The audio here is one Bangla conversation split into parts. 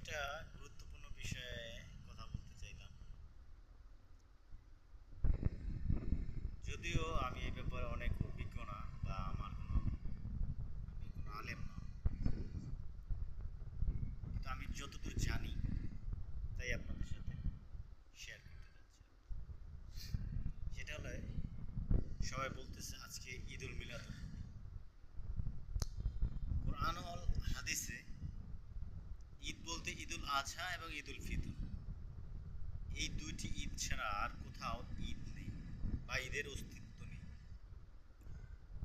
একটা গুরুত্বপূর্ণ বিষয়ে কথা বলতে চাইলাম। যদিও আমি এই ব্যাপারে অনেক অভিজ্ঞ না বা আমি কোনো আলেম না, কিন্তু আমি যতদূর জানি তাই আপনাদের সাথে শেয়ার করতে যাচ্ছি। সেটা হলো, সবাই বলতেছে আজকে ঈদুল মিলাদ। কোরআন ও হাদিসে ঈদ বলতে ঈদুল আজহা এবং ঈদুল ফিতর, এই দুইটি ঈদ ছাড়া আর কোথাও ঈদ নেই বা ঈদের অস্তিত্ব নেই।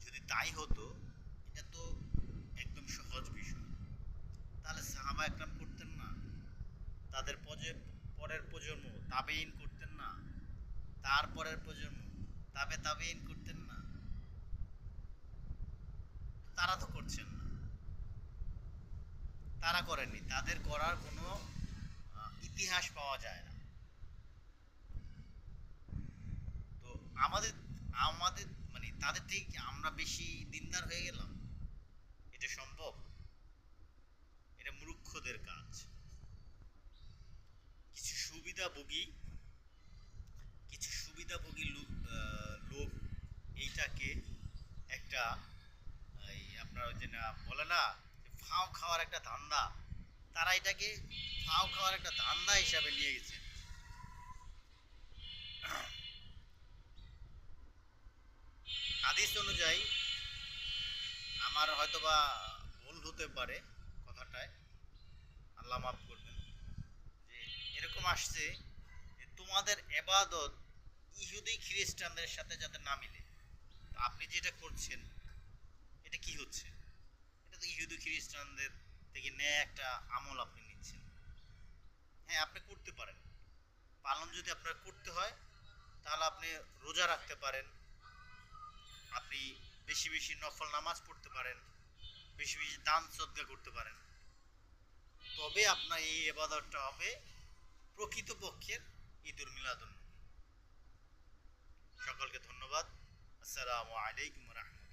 যদি তাই হতো, এটা তো একদম সহজ বিষয়, তাহলে সাহাবা একরাম করতেন না? তাদের পরের প্রজন্ম তাবেইন করতেন না? তারপরের প্রজন্ম তাবেইন করতেন না? তারা তো করছেন না, তারা করেননি, তাদের করার কোনো ইতিহাস পাওয়া যায় না। তো আমাদের আমাদের মানে তাদের ঠিক আমরা বেশি দিনদার হয়ে গেলাম? এটা সম্ভব? এটা মূর্খদের কাজ। কিছু সুবিধাভোগী লোক এইটাকে একটা, এই আপনার ওই যে না বলে না, যে ফাও খাওয়ার একটা ধান্দা, তারা এটাকে ফাও খাওয়ার একটা ধান্দা হিসাবে নিয়ে গেছে। হাদিস অনুযায়ী, আমার হয়তোবা ভুল হতে পারে কথাটায়, আল্লাহ মাফ করবেন, যে এরকম আসছে যে তোমাদের এবাদত ইহুদি খ্রিস্টানদের সাথে যাতে না মিলে। তো আপনি যেটা করছেন, এটা কি হচ্ছে? এটা তো ইহুদি খ্রিস্টানদের থেকে নেয় একটা আমল আপনি নিচ্ছেন। হ্যাঁ, আপনি করতে পারেন, পালন যদি আপনার করতে হয় তাহলে আপনি রোজা রাখতে পারেন, আপনি বেশি বেশি নফল নামাজ পড়তে পারেন, বেশি বেশি দান সদকা করতে পারেন, তবে আপনার এই ইবাদতটা হবে প্রকৃতপক্ষের ঈদুল মিলাদুন নবী। সকলকে ধন্যবাদ। আসসালামু আলাইকুম রহমতুল্লাহ।